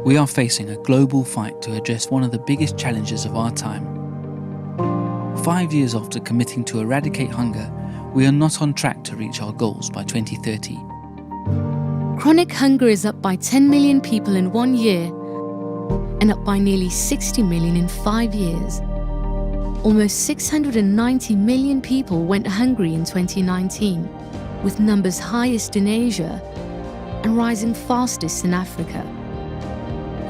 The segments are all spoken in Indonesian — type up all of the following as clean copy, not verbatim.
We are facing a global fight to address one of the biggest challenges of our time. 5 years after committing to eradicate hunger, we are not on track to reach our goals by 2030. Chronic hunger is up by 10 million people in 1 year and up by nearly 60 million in 5 years. Almost 690 million people went hungry in 2019, with numbers highest in Asia and rising fastest in Africa.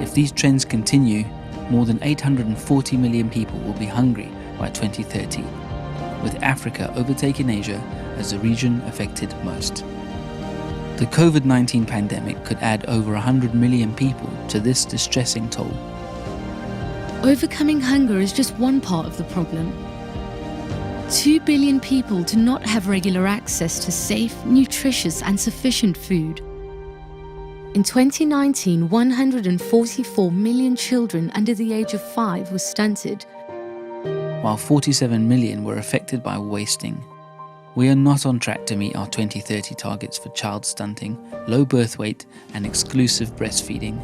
If these trends continue, more than 840 million people will be hungry by 2030, with Africa overtaking Asia as the region affected most. The COVID-19 pandemic could add over 100 million people to this distressing toll. Overcoming hunger is just one part of the problem. 2 billion people do not have regular access to safe, nutritious and sufficient food. In 2019, 144 million children under the age of 5 were stunted, while 47 million were affected by wasting. We are not on track to meet our 2030 targets for child stunting, low birth weight and exclusive breastfeeding.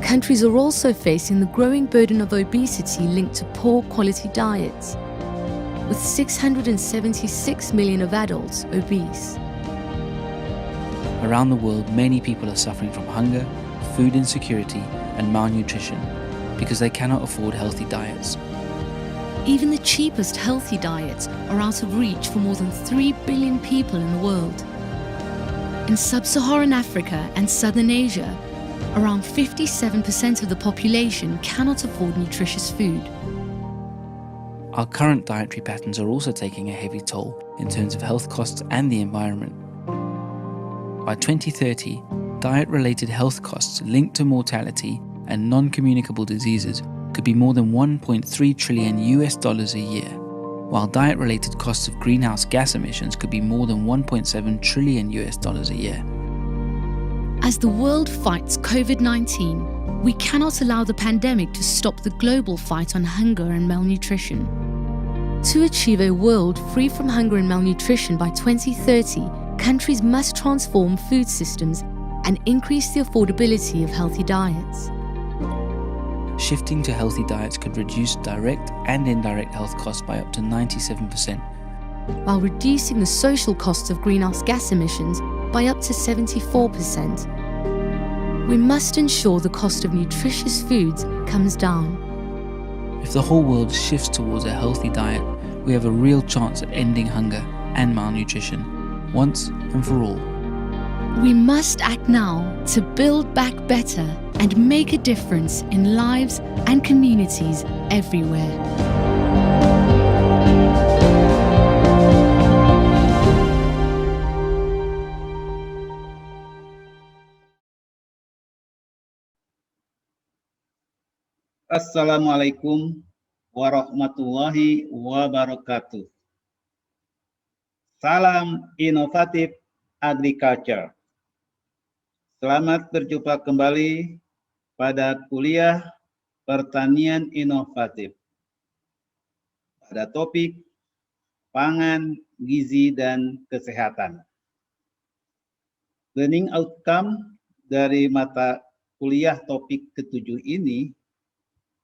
Countries are also facing the growing burden of obesity linked to poor quality diets, with 676 million of adults obese. Around the world, many people are suffering from hunger, food insecurity and malnutrition because they cannot afford healthy diets. Even the cheapest healthy diets are out of reach for more than 3 billion people in the world. In sub-Saharan Africa and Southern Asia, around 57% of the population cannot afford nutritious food. Our current dietary patterns are also taking a heavy toll in terms of health costs and the environment. By 2030, diet-related health costs linked to mortality and non-communicable diseases could be more than $1.3 trillion a year, while diet-related costs of greenhouse gas emissions could be more than $1.7 trillion a year. As the world fights COVID-19, we cannot allow the pandemic to stop the global fight on hunger and malnutrition. To achieve a world free from hunger and malnutrition by 2030, countries must transform food systems and increase the affordability of healthy diets. Shifting to healthy diets could reduce direct and indirect health costs by up to 97%, while reducing the social costs of greenhouse gas emissions by up to 74%. We must ensure the cost of nutritious foods comes down. If the whole world shifts towards a healthy diet, we have a real chance at ending hunger and malnutrition, once and for all. We must act now to build back better and make a difference in lives and communities everywhere. Assalamualaikum warahmatullahi wabarakatuh. Salam inovatif agriculture. Selamat berjumpa kembali pada kuliah pertanian inovatif pada topik pangan, gizi, dan kesehatan. Learning outcome dari mata kuliah topik ke-7 ini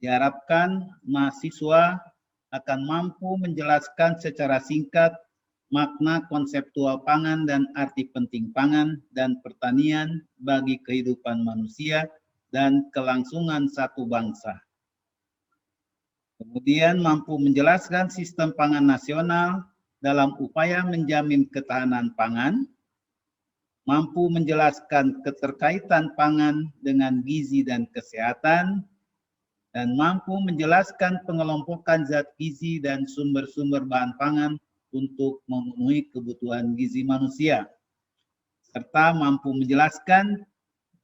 diharapkan mahasiswa akan mampu menjelaskan secara singkat makna konseptual pangan dan arti penting pangan dan pertanian bagi kehidupan manusia dan kelangsungan satu bangsa. Kemudian mampu menjelaskan sistem pangan nasional dalam upaya menjamin ketahanan pangan, mampu menjelaskan keterkaitan pangan dengan gizi dan kesehatan, dan mampu menjelaskan pengelompokan zat gizi dan sumber-sumber bahan pangan untuk memenuhi kebutuhan gizi manusia, serta mampu menjelaskan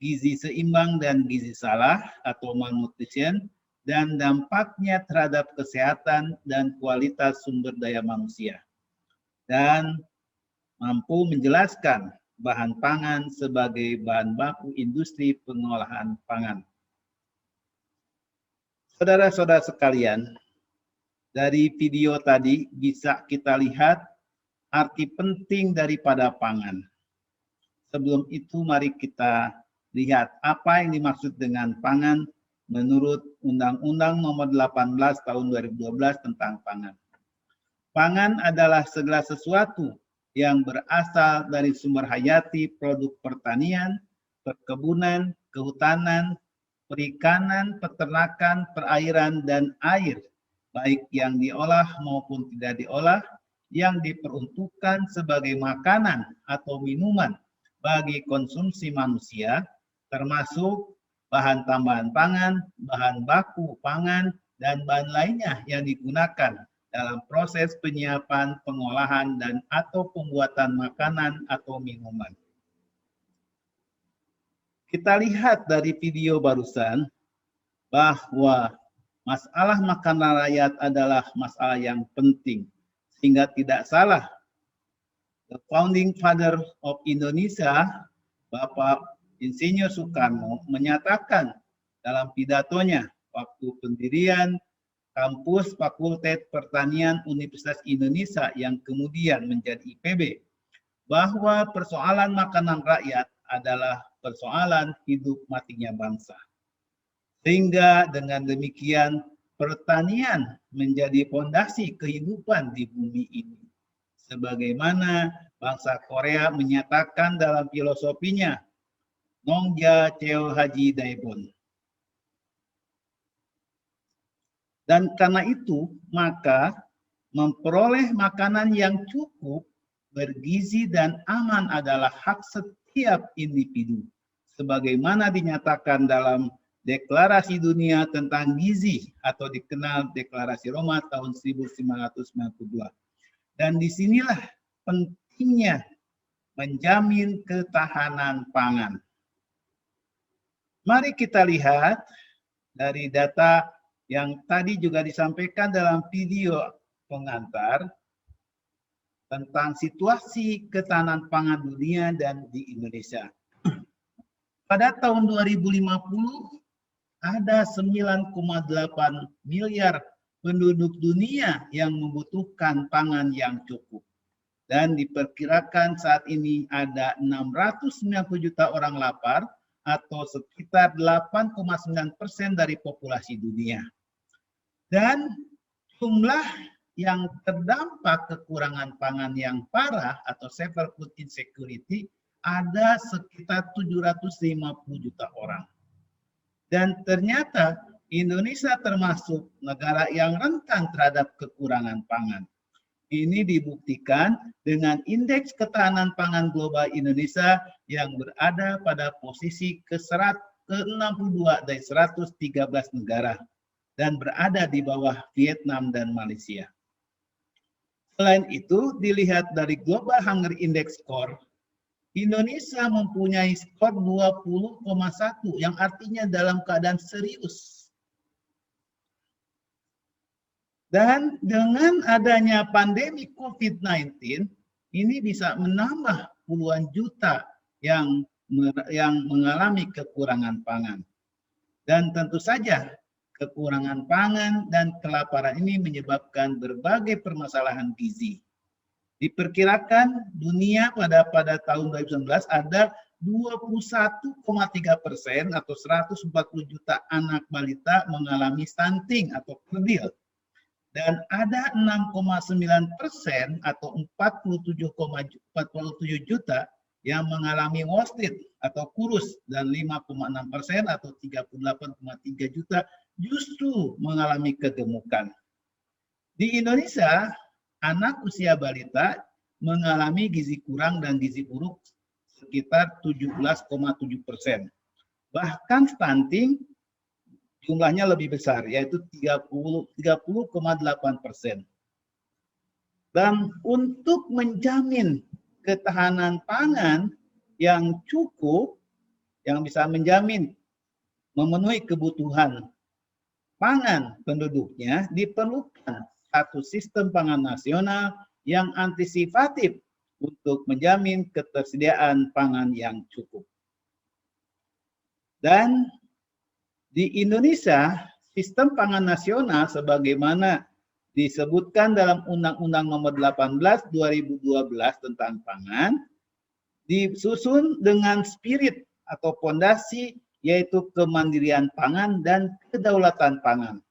gizi seimbang dan gizi salah atau malnutrition dan dampaknya terhadap kesehatan dan kualitas sumber daya manusia, dan mampu menjelaskan bahan pangan sebagai bahan baku industri pengolahan pangan. Saudara-saudara sekalian, dari video tadi bisa kita lihat arti penting daripada pangan. Sebelum itu mari kita lihat apa yang dimaksud dengan pangan menurut Undang-Undang Nomor 18 Tahun 2012 tentang pangan. Pangan adalah segala sesuatu yang berasal dari sumber hayati produk pertanian, perkebunan, kehutanan, perikanan, peternakan, perairan, dan air, baik yang diolah maupun tidak diolah, yang diperuntukkan sebagai makanan atau minuman bagi konsumsi manusia, termasuk bahan tambahan pangan, bahan baku pangan, dan bahan lainnya yang digunakan dalam proses penyiapan, pengolahan, dan atau pembuatan makanan atau minuman. Kita lihat dari video barusan bahwa masalah makanan rakyat adalah masalah yang penting, sehingga tidak salah the founding father of Indonesia, Bapak Insinyur Soekarno, menyatakan dalam pidatonya waktu pendirian Kampus Fakultas Pertanian Universitas Indonesia yang kemudian menjadi IPB, bahwa persoalan makanan rakyat adalah persoalan hidup matinya bangsa. Sehingga dengan demikian pertanian menjadi fondasi kehidupan di bumi ini. Sebagaimana bangsa Korea menyatakan dalam filosofinya, Nongja Cheo Haji Daebon. Dan karena itu, maka memperoleh makanan yang cukup, bergizi, dan aman adalah hak setiap individu. Sebagaimana dinyatakan dalam Deklarasi Dunia tentang Gizi atau dikenal Deklarasi Roma tahun 1992. Dan disinilah pentingnya menjamin ketahanan pangan. Mari kita lihat dari data yang tadi juga disampaikan dalam video pengantar tentang situasi ketahanan pangan dunia dan di Indonesia. Pada tahun 2050 ada 9,8 miliar penduduk dunia yang membutuhkan pangan yang cukup. Dan diperkirakan saat ini ada 690 juta orang lapar atau sekitar 8,9% dari populasi dunia. Dan jumlah yang terdampak kekurangan pangan yang parah atau severe food insecurity ada sekitar 750 juta orang. Dan ternyata Indonesia termasuk negara yang rentan terhadap kekurangan pangan. Ini dibuktikan dengan indeks ketahanan pangan global Indonesia yang berada pada posisi ke-62 dari 113 negara dan berada di bawah Vietnam dan Malaysia. Selain itu, dilihat dari Global Hunger Index Score, Indonesia mempunyai skor 20,1 yang artinya dalam keadaan serius. Dan dengan adanya pandemi COVID-19, ini bisa menambah puluhan juta yang mengalami kekurangan pangan. Dan tentu saja kekurangan pangan dan kelaparan ini menyebabkan berbagai permasalahan gizi. Diperkirakan dunia pada tahun 2019 ada 21,3% atau 140 juta anak balita mengalami stunting atau kerdil. Dan ada 6,9% atau 47 juta yang mengalami wasted atau kurus dan 5,6% atau 38,3 juta justru mengalami kegemukan. Di Indonesia, anak usia balita mengalami gizi kurang dan gizi buruk sekitar 17,7%. Bahkan stunting jumlahnya lebih besar, yaitu 30,8%. Dan untuk menjamin ketahanan pangan yang cukup, yang bisa menjamin memenuhi kebutuhan pangan penduduknya, diperlukan satu sistem pangan nasional yang antisipatif untuk menjamin ketersediaan pangan yang cukup. Dan di Indonesia, sistem pangan nasional sebagaimana disebutkan dalam Undang-Undang Nomor 18 2012 tentang pangan disusun dengan spirit atau pondasi, yaitu kemandirian pangan dan kedaulatan pangan.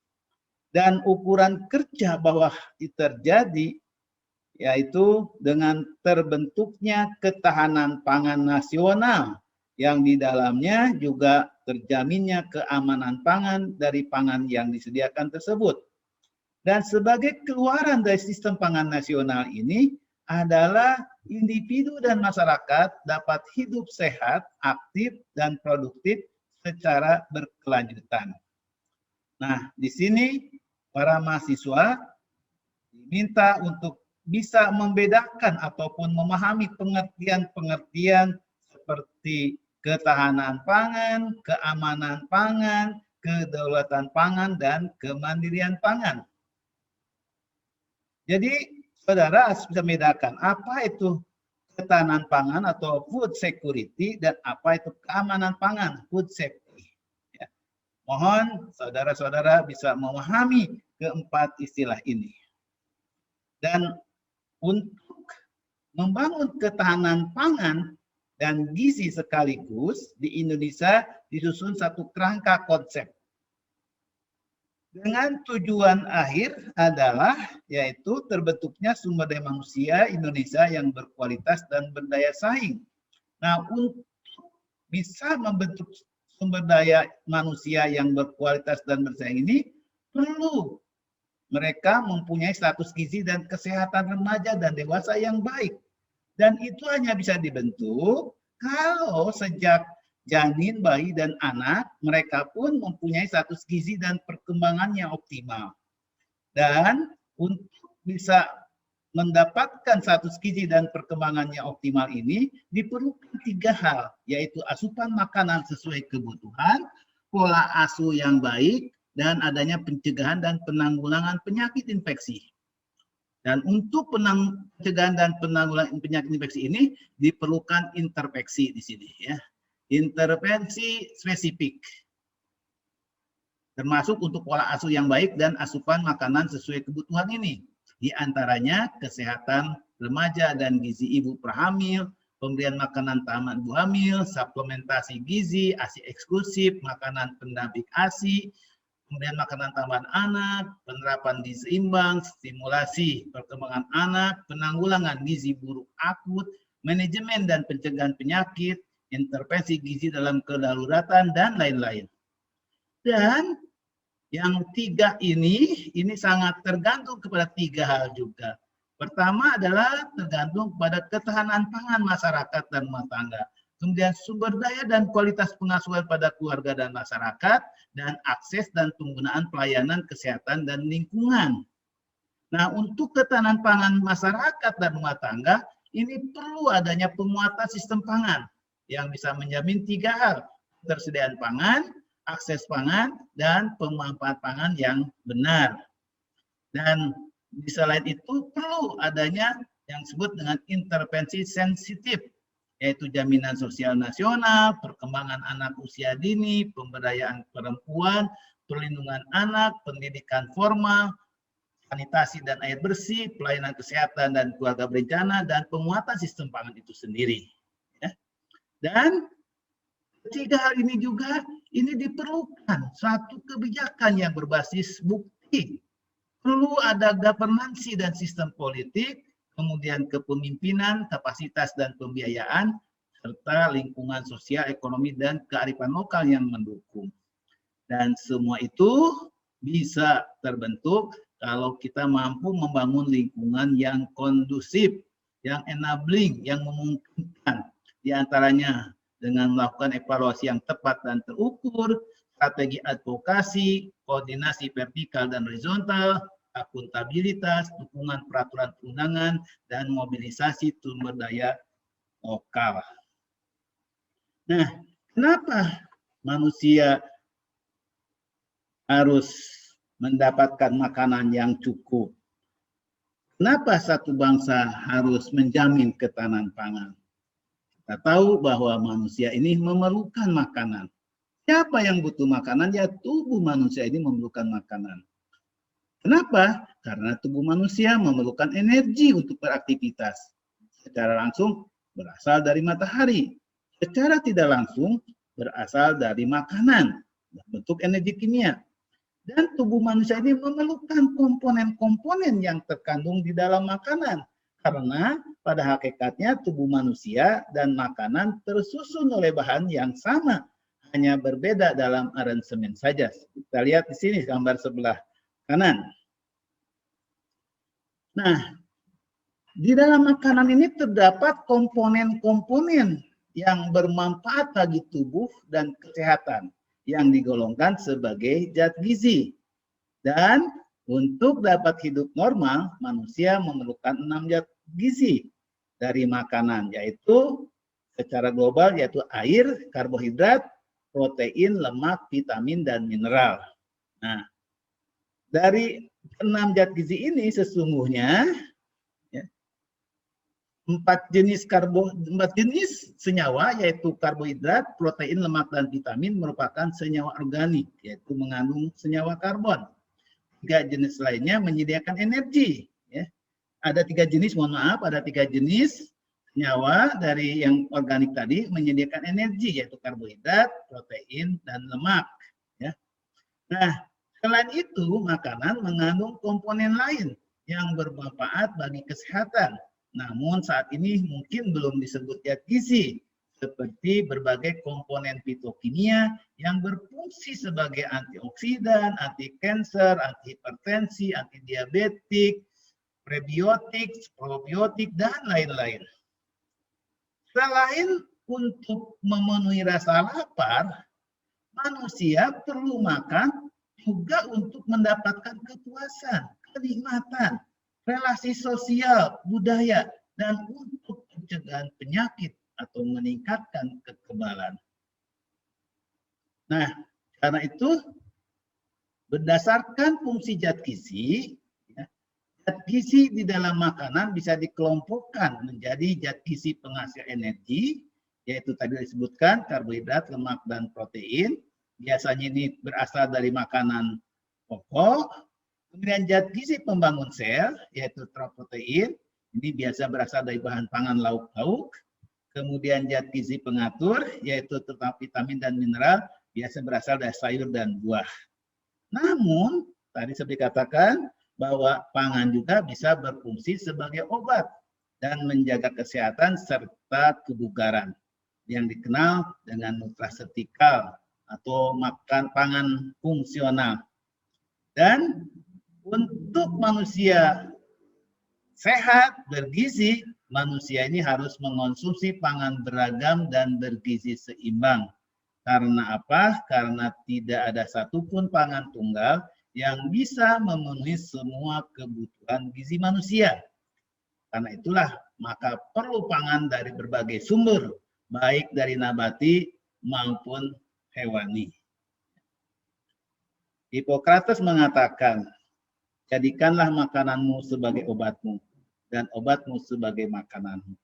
Dan ukuran kerja bahwa terjadi yaitu dengan terbentuknya ketahanan pangan nasional yang di dalamnya juga terjaminnya keamanan pangan dari pangan yang disediakan tersebut. Dan sebagai keluaran dari sistem pangan nasional ini adalah individu dan masyarakat dapat hidup sehat, aktif, dan produktif secara berkelanjutan. Nah, di sini para mahasiswa diminta untuk bisa membedakan ataupun memahami pengertian-pengertian seperti ketahanan pangan, keamanan pangan, kedaulatan pangan, dan kemandirian pangan. Jadi, saudara harus bisa membedakan apa itu ketahanan pangan atau food security dan apa itu keamanan pangan, food safety. Ya. Mohon saudara-saudara bisa memahami keempat istilah ini. Dan untuk membangun ketahanan pangan dan gizi sekaligus di Indonesia disusun satu kerangka konsep. Dengan tujuan akhir adalah yaitu terbentuknya sumber daya manusia Indonesia yang berkualitas dan berdaya saing. Nah, untuk bisa membentuk sumber daya manusia yang berkualitas dan bersaing ini perlu mereka mempunyai status gizi dan kesehatan remaja dan dewasa yang baik. Dan itu hanya bisa dibentuk kalau sejak janin, bayi, dan anak, mereka pun mempunyai status gizi dan perkembangan yang optimal. Dan untuk bisa mendapatkan status gizi dan perkembangan yang optimal ini, diperlukan 3 hal, yaitu asupan makanan sesuai kebutuhan, pola asuh yang baik, dan adanya pencegahan dan penanggulangan penyakit infeksi. Dan untuk pencegahan dan penanggulangan penyakit infeksi ini diperlukan intervensi di sini ya. Intervensi spesifik. Termasuk untuk pola asuh yang baik dan asupan makanan sesuai kebutuhan ini. Di antaranya kesehatan remaja dan gizi ibu prahamil, pemberian makanan taman ibu hamil, suplementasi gizi, ASI eksklusif, makanan pendamping ASI, kemudian makanan tambahan anak, penerapan gizi seimbang, stimulasi perkembangan anak, penanggulangan gizi buruk akut, manajemen dan pencegahan penyakit, intervensi gizi dalam kedaruratan, dan lain-lain. Dan yang 3 ini sangat tergantung kepada 3 hal juga. Pertama adalah tergantung pada ketahanan pangan masyarakat dan rumah tangga. Kemudian sumber daya dan kualitas pengasuhan pada keluarga dan masyarakat, dan akses dan penggunaan pelayanan kesehatan dan lingkungan. Nah, untuk ketahanan pangan masyarakat dan rumah tangga, ini perlu adanya penguatan sistem pangan yang bisa menjamin 3 hal, ketersediaan pangan, akses pangan, dan pemanfaatan pangan yang benar. Dan di selain itu perlu adanya yang disebut dengan intervensi sensitif, yaitu jaminan sosial nasional, perkembangan anak usia dini, pemberdayaan perempuan, perlindungan anak, pendidikan formal, sanitasi dan air bersih, pelayanan kesehatan dan keluarga berencana, dan penguatan sistem pangan itu sendiri. Ya. Dan 3 hal ini juga ini diperlukan suatu kebijakan yang berbasis bukti. Perlu ada governansi dan sistem politik, kemudian kepemimpinan, kapasitas dan pembiayaan, serta lingkungan sosial, ekonomi, dan kearifan lokal yang mendukung. Dan semua itu bisa terbentuk kalau kita mampu membangun lingkungan yang kondusif, yang enabling, yang memungkinkan. Di antaranya dengan melakukan evaluasi yang tepat dan terukur, strategi advokasi, koordinasi vertikal dan horizontal, akuntabilitas, dukungan peraturan perundangan, dan mobilisasi sumber daya lokal. Nah, kenapa manusia harus mendapatkan makanan yang cukup? Kenapa satu bangsa harus menjamin ketahanan pangan? Kita tahu bahwa manusia ini memerlukan makanan. Siapa yang butuh makanan? Ya, tubuh manusia ini memerlukan makanan. Kenapa? Karena tubuh manusia memerlukan energi untuk beraktivitas. Secara langsung berasal dari matahari. secara tidak langsung berasal dari makanan, bentuk energi kimia. Dan tubuh manusia ini memerlukan komponen-komponen yang terkandung di dalam makanan. Karena pada hakikatnya tubuh manusia dan makanan tersusun oleh bahan yang sama, hanya berbeda dalam aransemen saja. Kita lihat di sini gambar sebelah kanan. Nah, di dalam makanan ini terdapat komponen-komponen yang bermanfaat bagi tubuh dan kesehatan yang digolongkan sebagai zat gizi. Dan untuk dapat hidup normal, manusia memerlukan 6 zat gizi dari makanan, yaitu secara global yaitu air, karbohidrat, protein, lemak, vitamin, dan mineral. Nah, dari 6 zat gizi ini sesungguhnya 4 jenis senyawa yaitu karbohidrat, protein, lemak, dan vitamin merupakan senyawa organik yaitu mengandung senyawa karbon. 3 jenis lainnya menyediakan energi. Ya. Ada 3 jenis, mohon maaf, ada 3 jenis senyawa dari yang organik tadi menyediakan energi yaitu karbohidrat, protein, dan lemak. Ya. Nah, selain itu makanan mengandung komponen lain yang bermanfaat bagi kesehatan. Namun saat ini mungkin belum disebut zat gizi, seperti berbagai komponen fitokimia yang berfungsi sebagai antioksidan, anti kanker, anti hipertensi, anti diabetik, prebiotik, probiotik, dan lain-lain. Selain untuk memenuhi rasa lapar, manusia perlu makan juga untuk mendapatkan kepuasan, kenikmatan, relasi sosial, budaya, dan untuk pencegahan penyakit atau meningkatkan kekebalan. Nah, karena itu berdasarkan fungsi zat gizi, zat gizi di dalam makanan bisa dikelompokkan menjadi zat gizi penghasil energi, yaitu tadi disebutkan karbohidrat, lemak, dan protein. Biasanya ini berasal dari makanan pokok. Kemudian zat gizi pembangun sel, yaitu protein, ini biasa berasal dari bahan pangan lauk-pauk. Kemudian zat gizi pengatur, yaitu terutama vitamin dan mineral, biasa berasal dari sayur dan buah. Namun, tadi seperti dikatakan, bahwa pangan juga bisa berfungsi sebagai obat dan menjaga kesehatan serta kebugaran, yang dikenal dengan nutrasetikal atau makan pangan fungsional. Dan untuk manusia sehat, bergizi, manusia ini harus mengonsumsi pangan beragam dan bergizi seimbang. Karena apa? Karena tidak ada satupun pangan tunggal yang bisa memenuhi semua kebutuhan gizi manusia. Karena itulah, maka perlu pangan dari berbagai sumber, baik dari nabati maupun hewani. Hippocrates mengatakan, jadikanlah makananmu sebagai obatmu dan obatmu sebagai makananmu.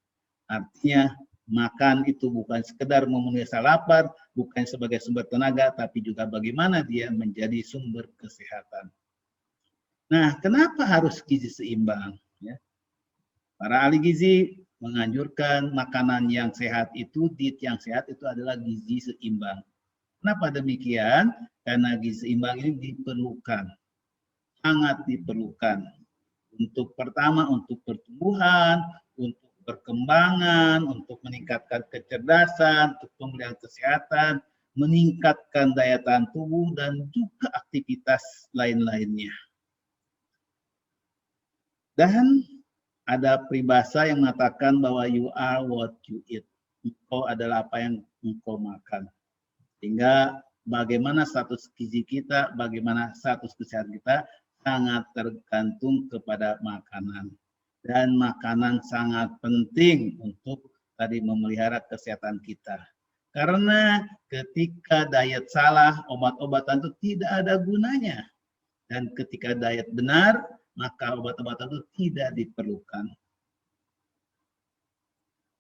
Artinya makan itu bukan sekedar memenuhi rasa lapar, bukan sebagai sumber tenaga, tapi juga bagaimana dia menjadi sumber kesehatan. Nah, kenapa harus gizi seimbang? Ya. Para ahli gizi menganjurkan makanan yang sehat itu, diet yang sehat itu adalah gizi seimbang. Kenapa demikian? Karena gizi seimbang ini diperlukan. Sangat diperlukan untuk pertama untuk pertumbuhan, untuk perkembangan, untuk meningkatkan kecerdasan, untuk pemulihan kesehatan, meningkatkan daya tahan tubuh, dan juga aktivitas lain-lainnya. Dan ada peribahasa yang mengatakan bahwa you are what you eat. Engkau adalah apa yang engkau makan. Sehingga bagaimana status gizi kita, bagaimana status kesehatan kita, sangat tergantung kepada makanan. Dan makanan sangat penting untuk tadi memelihara kesehatan kita. Karena ketika diet salah, obat-obatan itu tidak ada gunanya. Dan ketika diet benar, maka obat-obatan itu tidak diperlukan.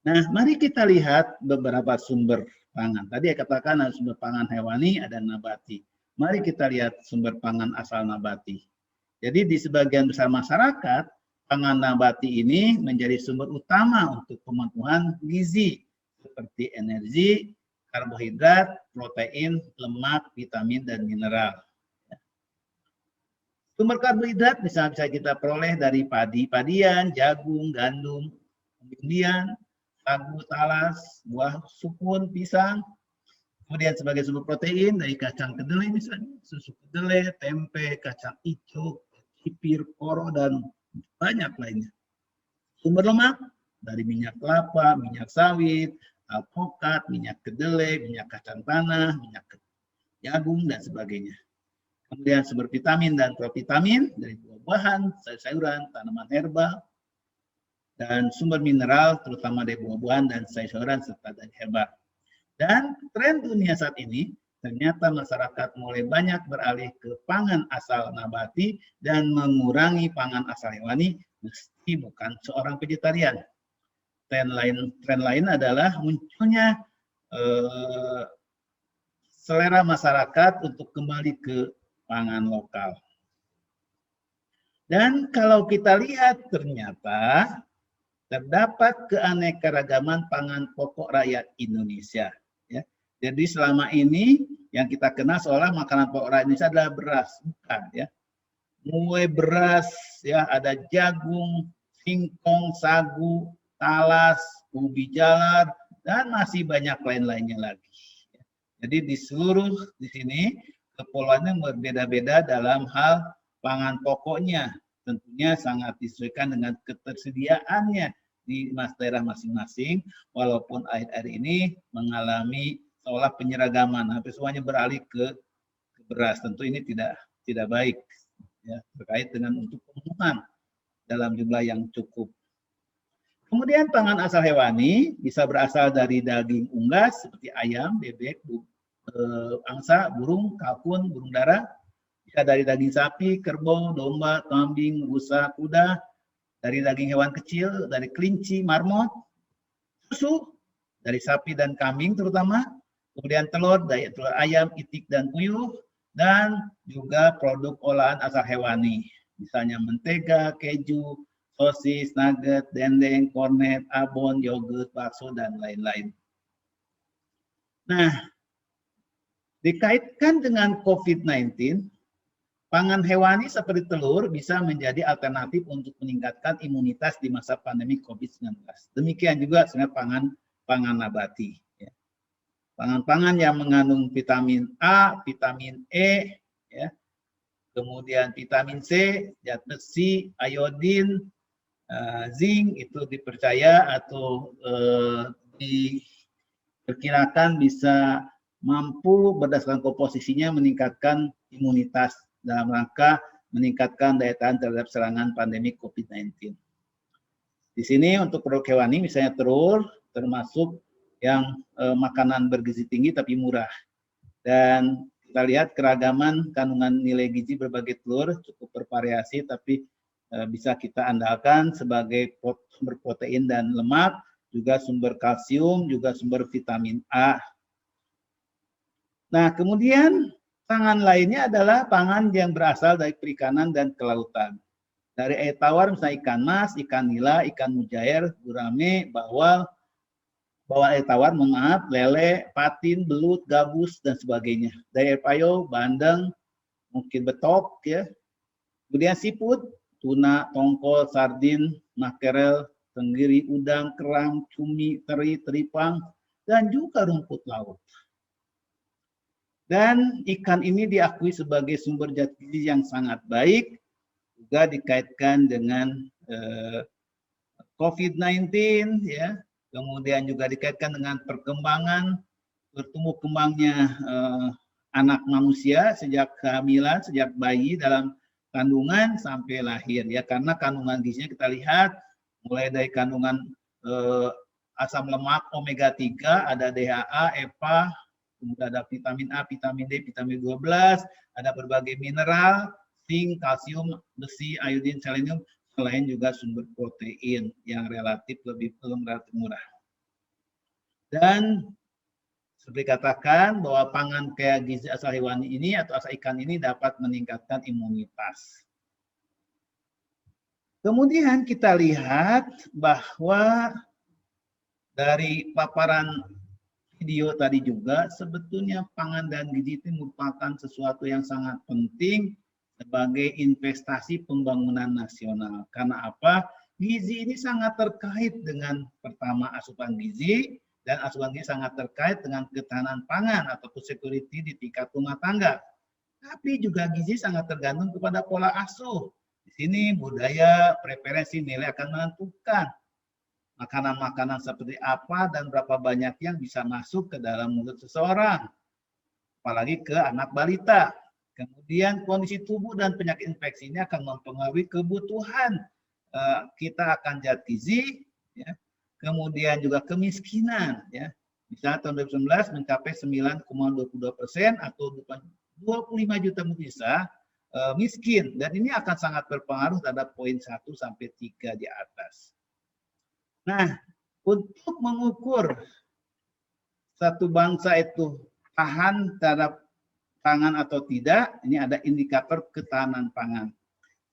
Nah, mari kita lihat beberapa sumber pangan. Tadi saya katakan ada sumber pangan hewani, ada nabati. Mari kita lihat sumber pangan asal nabati. Jadi di sebagian besar masyarakat, pangan nabati ini menjadi sumber utama untuk pemenuhan gizi seperti energi, karbohidrat, protein, lemak, vitamin, dan mineral. Sumber karbohidrat bisa kita peroleh dari padi-padian, jagung, gandum, umbi-umbian, sagu, talas, buah sukun, pisang. Kemudian sebagai sumber protein dari kacang kedelai misalnya, susu kedelai, tempe, kacang hijau, kefir, koro, dan banyak lainnya. Sumber lemak dari minyak kelapa, minyak sawit, alpukat, minyak kedelai, minyak kacang tanah, minyak jagung, dan sebagainya. Kemudian sumber vitamin dan provitamin dari buah-buahan, sayur-sayuran, tanaman herbal, dan sumber mineral terutama dari buah-buahan dan sayur-sayuran serta dari herbal. Dan tren dunia saat ini, ternyata masyarakat mulai banyak beralih ke pangan asal nabati dan mengurangi pangan asal hewani, meski bukan seorang vegetarian. Tren lain adalah munculnya selera masyarakat untuk kembali ke pangan lokal. Dan kalau kita lihat ternyata terdapat keanekaragaman pangan pokok rakyat Indonesia. Ya. Jadi selama ini yang kita kenal seolah makanan pokok rakyat Indonesia adalah beras, bukan ya. Mulai beras, ya ada jagung, singkong, sagu, talas, ubi jalar, dan masih banyak lain-lainnya lagi. Jadi di sini kepulauannya berbeda-beda dalam hal pangan pokoknya. Tentunya sangat disesuaikan dengan ketersediaannya di daerah masing-masing, walaupun akhir-akhir ini mengalami seolah penyeragaman, hampir semuanya beralih ke beras. Tentu ini tidak baik, ya, terkait dengan untuk pemenuhan dalam jumlah yang cukup. Kemudian pangan asal hewani bisa berasal dari daging unggas seperti ayam, bebek, angsa, burung, kalkun, burung dara. Bisa dari daging sapi, kerbau, domba, kambing, rusa, kuda, dari daging hewan kecil, dari kelinci, marmot, susu, dari sapi dan kambing terutama, kemudian telur, dari telur ayam, itik, dan puyuh, dan juga produk olahan asal hewani, misalnya mentega, keju, sosis, nugget, dendeng, kornet, abon, yogurt, bakso, dan lain-lain. Nah, dikaitkan dengan COVID-19, pangan hewani seperti telur bisa menjadi alternatif untuk meningkatkan imunitas di masa pandemi COVID-19. Demikian juga sebenarnya pangan nabati. Ya. Pangan-pangan yang mengandung vitamin A, vitamin E, ya, kemudian vitamin C, zat besi, iodin, zinc itu dipercaya atau diperkirakan bisa mampu berdasarkan komposisinya meningkatkan imunitas dalam rangka meningkatkan daya tahan terhadap serangan pandemi COVID-19. Di sini untuk produk hewani misalnya telur termasuk yang makanan bergizi tinggi tapi murah. Dan kita lihat keragaman kandungan nilai gizi berbagai telur cukup bervariasi tapi bisa kita andalkan sebagai sumber protein dan lemak, juga sumber kalsium, juga sumber vitamin A. Nah, kemudian pangan lainnya adalah pangan yang berasal dari perikanan dan kelautan. Dari air tawar misalnya ikan mas, ikan nila, ikan mujair, gurame, bawal air tawar, lele, patin, belut, gabus, dan sebagainya. Dari air payo, bandeng, mungkin betok, ya. Kemudian siput, tuna, tongkol, sardin, makerel, tenggiri, udang, kerang, cumi, teri, teripang, dan juga rumput laut. Dan ikan ini diakui sebagai sumber zat gizi yang sangat baik, juga dikaitkan dengan COVID-19, ya. Kemudian juga dikaitkan dengan perkembangan bertumbuh kembangnya anak manusia sejak kehamilan, sejak bayi dalam kandungan sampai lahir, ya. Karena kandungan gizinya kita lihat mulai dari kandungan asam lemak omega 3, ada DHA, EPA, kemudian ada vitamin A, vitamin D, vitamin 12, ada berbagai mineral, zinc, kalsium, besi, iodin, selenium, selain juga sumber protein yang relatif murah. Dan seperti katakan bahwa pangan kayak gizi asal hewani ini atau asal ikan ini dapat meningkatkan imunitas. Kemudian kita lihat bahwa dari paparan video tadi juga, sebetulnya pangan dan gizi itu merupakan sesuatu yang sangat penting sebagai investasi pembangunan nasional. Karena apa? Gizi ini sangat terkait dengan pertama asupan gizi, dan asupan gizi sangat terkait dengan ketahanan pangan ataupun security di tingkat rumah tangga. Tapi juga gizi sangat tergantung kepada pola asuh. Di sini budaya, preferensi, nilai akan menentukan makanan-makanan seperti apa dan berapa banyak yang bisa masuk ke dalam mulut seseorang, apalagi ke anak balita. Kemudian kondisi tubuh dan penyakit infeksi ini akan mempengaruhi kebutuhan kita akan zat gizi, ya. Kemudian juga kemiskinan, ya. Misalnya tahun 2019 mencapai 9,22% atau 25 juta Indonesia miskin, dan ini akan sangat berpengaruh terhadap poin 1 sampai 3 di atas. Nah, untuk mengukur satu bangsa itu tahan terhadap pangan atau tidak, ini ada indikator ketahanan pangan.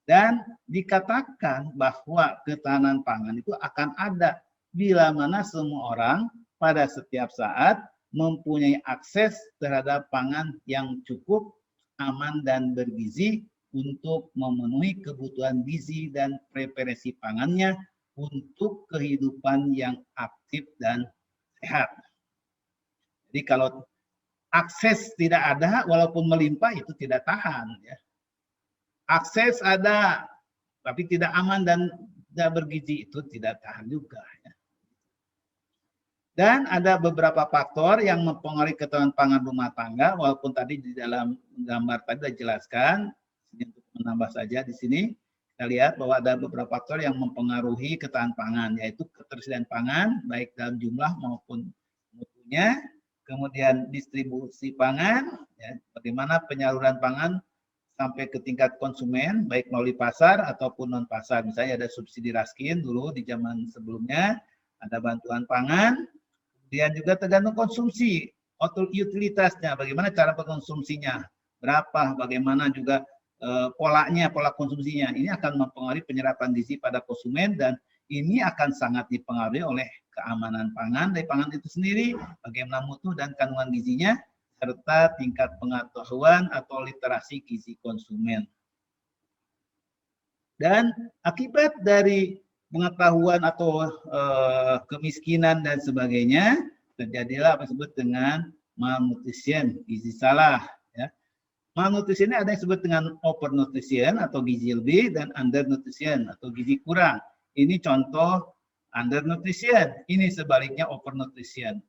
Dan dikatakan bahwa ketahanan pangan itu akan ada bila mana semua orang pada setiap saat mempunyai akses terhadap pangan yang cukup, aman, dan bergizi untuk memenuhi kebutuhan gizi dan preferensi pangannya untuk kehidupan yang aktif dan sehat. Jadi kalau akses tidak ada, walaupun melimpah itu tidak tahan. Ya. Akses ada, tapi tidak aman dan tidak bergizi itu tidak tahan juga. Ya. Dan ada beberapa faktor yang mempengaruhi ketahanan pangan rumah tangga, walaupun tadi di dalam gambar tadi sudah jelaskan, untuk menambah saja di sini. Kita lihat bahwa ada beberapa faktor yang mempengaruhi ketahanan pangan, yaitu ketersediaan pangan, baik dalam jumlah maupun mutunya, kemudian distribusi pangan, ya, bagaimana penyaluran pangan sampai ke tingkat konsumen, baik melalui pasar ataupun non-pasar. Misalnya ada subsidi raskin dulu di zaman sebelumnya, ada bantuan pangan, kemudian juga tergantung konsumsi, utilitasnya, bagaimana cara berkonsumsinya, berapa, bagaimana juga polanya, pola konsumsinya. Ini akan mempengaruhi penyerapan gizi pada konsumen, dan ini akan sangat dipengaruhi oleh keamanan pangan dari pangan itu sendiri, bagaimana mutu dan kandungan gizinya, serta tingkat pengetahuan atau literasi gizi konsumen. Dan akibat dari pengetahuan atau kemiskinan dan sebagainya, terjadilah apa disebut dengan malnutrition, gizi salah. Ya. Malnutrition ini ada yang disebut dengan overnutrition atau gizi lebih, dan undernutrition atau gizi kurang. Ini contoh undernutrition, ini sebaliknya overnutrition.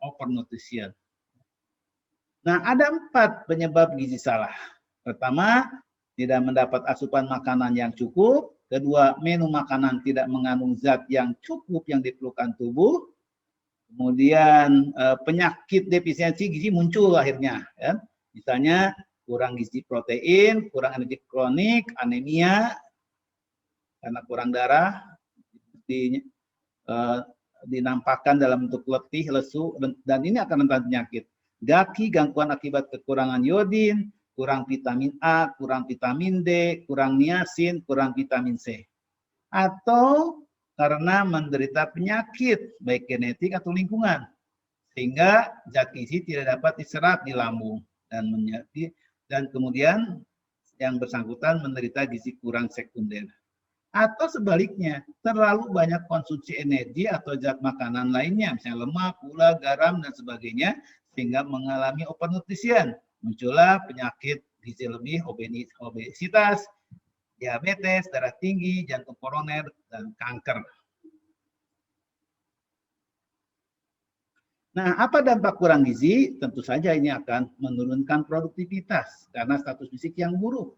Nah, ada 4 penyebab gizi salah. Pertama, tidak mendapat asupan makanan yang cukup. Kedua, menu makanan tidak mengandung zat yang cukup yang diperlukan tubuh. Kemudian penyakit defisiensi gizi muncul akhirnya. Ya. Misalnya kurang gizi protein, kurang energi kronik, anemia, karena kurang darah, dinampakkan dalam bentuk letih, lesu, dan ini akan rentan penyakit. Gaki, gangguan akibat kekurangan iodin, kurang vitamin A, kurang vitamin D, kurang niacin, kurang vitamin C. Atau karena menderita penyakit, baik genetik atau lingkungan, sehingga zat gizi tidak dapat diserap di lambung, dan kemudian yang bersangkutan menderita gizi kurang sekunder. Atau sebaliknya, terlalu banyak konsumsi energi atau zat makanan lainnya, misalnya lemak, gula, garam, dan sebagainya, sehingga mengalami overnutrition. Muncullah penyakit gizi lebih, obesitas, diabetes, darah tinggi, jantung koroner, dan kanker. Nah, apa dampak kurang gizi? Tentu saja ini akan menurunkan produktivitas karena status fisik yang buruk.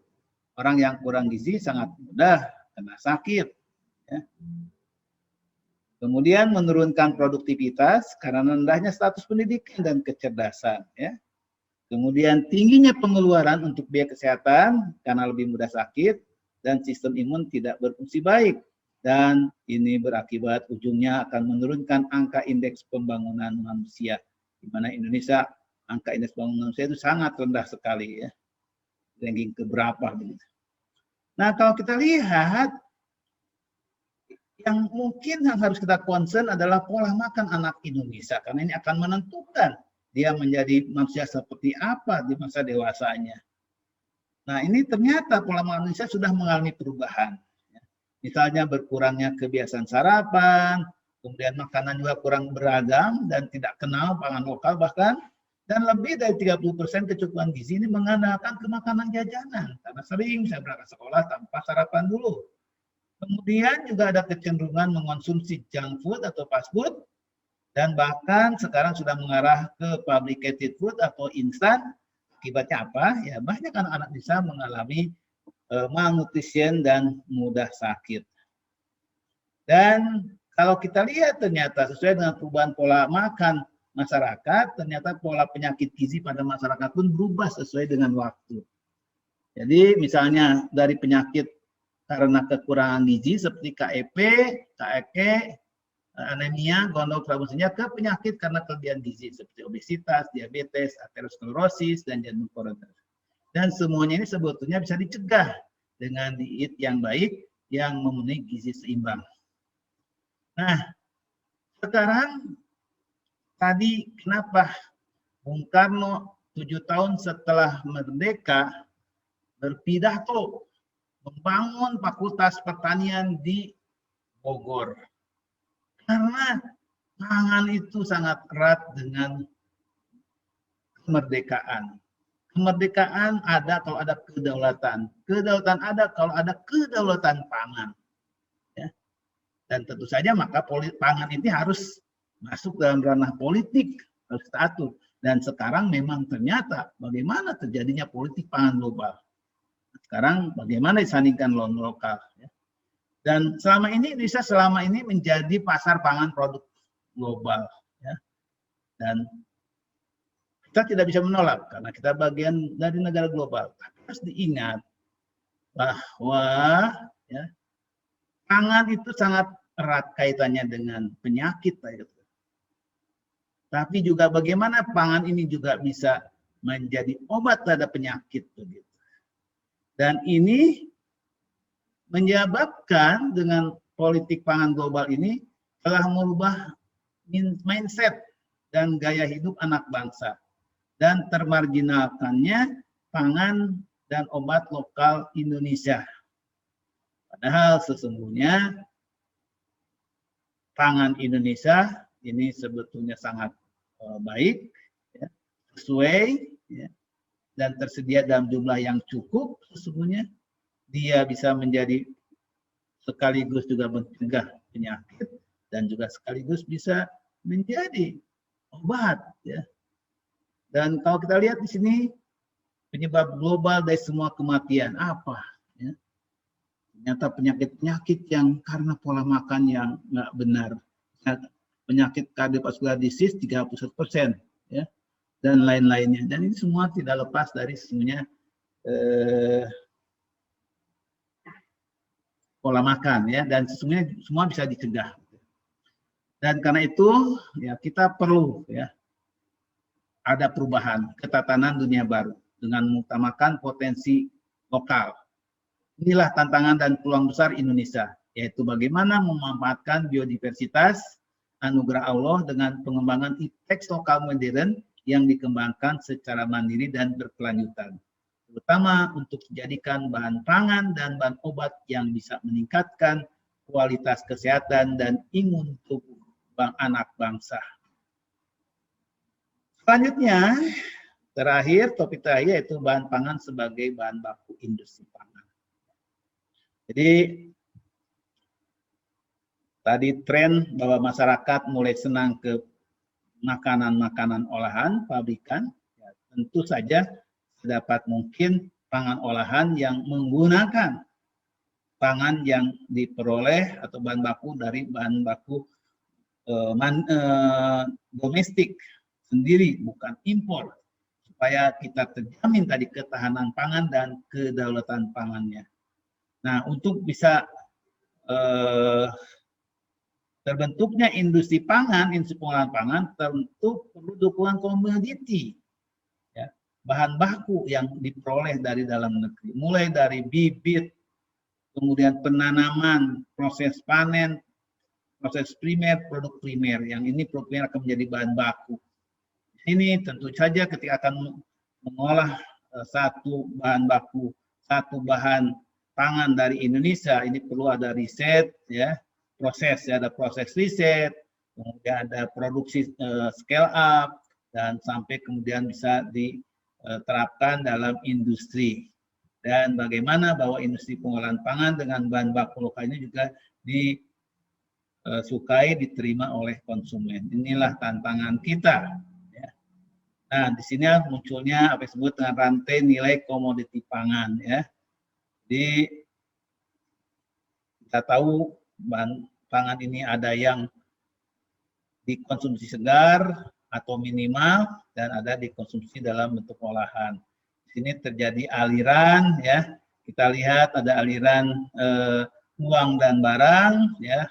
Orang yang kurang gizi sangat mudah kena sakit. Ya. Kemudian menurunkan produktivitas karena rendahnya status pendidikan dan kecerdasan. Ya. Kemudian tingginya pengeluaran untuk biaya kesehatan karena lebih mudah sakit dan sistem imun tidak berfungsi baik. Dan ini berakibat ujungnya akan menurunkan angka indeks pembangunan manusia. Di mana Indonesia, angka indeks pembangunan manusia itu sangat rendah sekali. Ya. Ranking keberapa. Nah, kalau kita lihat, yang mungkin yang harus kita concern adalah pola makan anak Indonesia, karena ini akan menentukan dia menjadi manusia seperti apa di masa dewasanya. Nah, ini ternyata pola makan Indonesia sudah mengalami perubahan. Misalnya berkurangnya kebiasaan sarapan, kemudian makanan juga kurang beragam dan tidak kenal pangan lokal bahkan, dan lebih dari 30% kecukupan gizi ini mengandalkan ke makanan jajanan, karena sering saya berangkat sekolah tanpa sarapan dulu. Kemudian juga ada kecenderungan mengonsumsi junk food atau fast food, dan bahkan sekarang sudah mengarah ke fabricated food atau instan. Akibatnya apa? Ya banyak anak-anak bisa mengalami malnutrition dan mudah sakit. Dan kalau kita lihat ternyata sesuai dengan perubahan pola makan masyarakat, ternyata pola penyakit gizi pada masyarakat pun berubah sesuai dengan waktu. Jadi misalnya dari penyakit karena kekurangan gizi seperti KEP, KEK, anemia, gondok thrombosiknya ke penyakit karena kelebihan gizi seperti obesitas, diabetes, aterosklerosis, dan jantung koroner. Dan semuanya ini sebetulnya bisa dicegah dengan diet yang baik yang memenuhi gizi seimbang. Nah, sekarang tadi kenapa Bung Karno 7 tahun setelah merdeka berpidato membangun Fakultas Pertanian di Bogor. Karena pangan itu sangat erat dengan kemerdekaan. Kemerdekaan ada kalau ada kedaulatan. Kedaulatan ada kalau ada kedaulatan pangan. Ya. Dan tentu saja maka pangan ini harus masuk dalam ranah politik, harus kita atur. Dan sekarang memang ternyata bagaimana terjadinya politik pangan global. Sekarang bagaimana disandingkan lokal. Ya. Dan selama ini Indonesia menjadi pasar pangan produk global. Ya. Dan kita tidak bisa menolak karena kita bagian dari negara global. Tapi harus diingat bahwa ya, pangan itu sangat erat kaitannya dengan penyakit. Tapi juga bagaimana pangan ini juga bisa menjadi obat terhadap penyakit. Begitu. Dan ini menyebabkan dengan politik pangan global ini telah merubah mindset dan gaya hidup anak bangsa dan termarginalkannya pangan dan obat lokal Indonesia. Padahal sesungguhnya pangan Indonesia ini sebetulnya sangat baik, ya, sesuai, ya, dan tersedia dalam jumlah yang cukup. Sesungguhnya dia bisa menjadi sekaligus juga mencegah penyakit dan juga sekaligus bisa menjadi obat. Ya. Dan kalau kita lihat di sini penyebab global dari semua kematian apa? Ya. Ternyata penyakit-penyakit yang karena pola makan yang nggak benar. Penyakit kardiovaskular disease 31%, ya, dan lain-lainnya. Dan ini semua tidak lepas dari sesungguhnya pola makan, ya, dan sesungguhnya semua bisa dicegah. Dan karena itu ya kita perlu ya ada perubahan ketatanan dunia baru dengan mengutamakan potensi lokal. Inilah tantangan dan peluang besar Indonesia, yaitu bagaimana memanfaatkan biodiversitas anugerah Allah dengan pengembangan teks lokal modern yang dikembangkan secara mandiri dan berkelanjutan, terutama untuk dijadikan bahan pangan dan bahan obat yang bisa meningkatkan kualitas kesehatan dan imun tubuh anak bangsa. Selanjutnya, terakhir topik terakhir yaitu bahan pangan sebagai bahan baku industri pangan. Jadi tadi tren bahwa masyarakat mulai senang ke makanan-makanan olahan, pabrikan, ya, tentu saja sedapat mungkin pangan olahan yang menggunakan pangan yang diperoleh atau bahan baku dari bahan baku domestik sendiri, bukan impor, supaya kita terjamin tadi ketahanan pangan dan kedaulatan pangannya. Nah, untuk bisa terbentuknya industri pangan, industri pengolahan pangan, tentu perlu dukungan komoditi, ya, bahan baku yang diperoleh dari dalam negeri, mulai dari bibit, kemudian penanaman, proses panen, proses primer, produk primer. Yang ini produk primer akan menjadi bahan baku. Ini tentu saja ketika akan mengolah satu bahan baku, satu bahan pangan dari Indonesia, ini perlu ada riset, ya, proses, ya, ada proses riset, kemudian ada produksi scale up, dan sampai kemudian bisa diterapkan dalam industri. Dan bagaimana bahwa industri pengolahan pangan dengan bahan baku lokal ini juga disukai, diterima oleh konsumen. Inilah tantangan kita. Ya. Nah, di sini munculnya apa yang disebut dengan rantai nilai komoditi pangan. Ya. Jadi kita tahu bahan pangan ini ada yang dikonsumsi segar atau minimal dan ada dikonsumsi dalam bentuk olahan. Di sini terjadi aliran, ya. Kita lihat ada aliran uang dan barang, ya.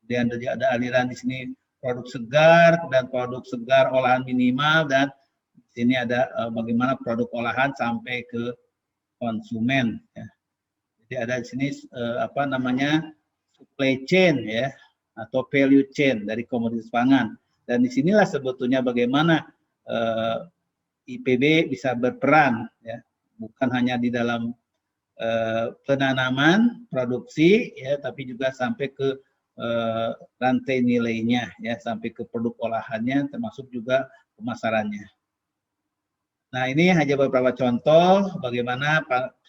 Dan ada aliran di sini produk segar dan produk segar olahan minimal, dan di sini ada bagaimana produk olahan sampai ke konsumen, ya. Jadi ada di sini supply chain, ya, atau value chain dari komoditas pangan. Dan disinilah sebetulnya bagaimana IPB bisa berperan, ya, bukan hanya di dalam penanaman, produksi, ya, tapi juga sampai ke rantai nilainya, ya, sampai ke produk olahannya, termasuk juga pemasarannya. Nah, ini hanya beberapa contoh bagaimana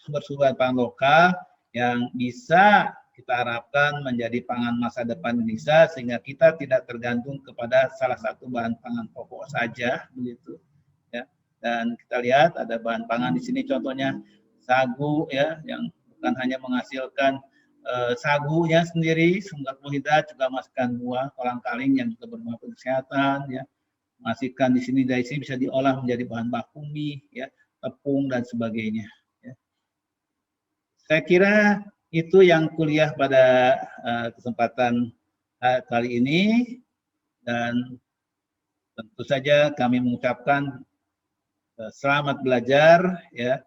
sumber-sumber pangan lokal yang bisa kita harapkan menjadi pangan masa depan Indonesia, sehingga kita tidak tergantung kepada salah satu bahan pangan pokok saja, begitu. Ya. Dan kita lihat ada bahan pangan di sini, contohnya sagu, ya, yang bukan hanya menghasilkan sagunya sendiri, sumber karbohidrat, juga menghasilkan buah kolang-kaling yang juga bermanfaat kesehatan, ya. Menghasilkan di sini, dari sini bisa diolah menjadi bahan baku mie, ya, tepung dan sebagainya. Ya. Saya kira itu yang kuliah pada kesempatan kali ini, dan tentu saja kami mengucapkan selamat belajar, ya,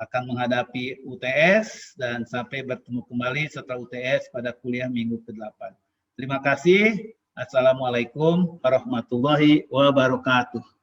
akan menghadapi UTS, dan sampai bertemu kembali setelah UTS pada kuliah minggu ke-8. Terima kasih. Assalamualaikum warahmatullahi wabarakatuh.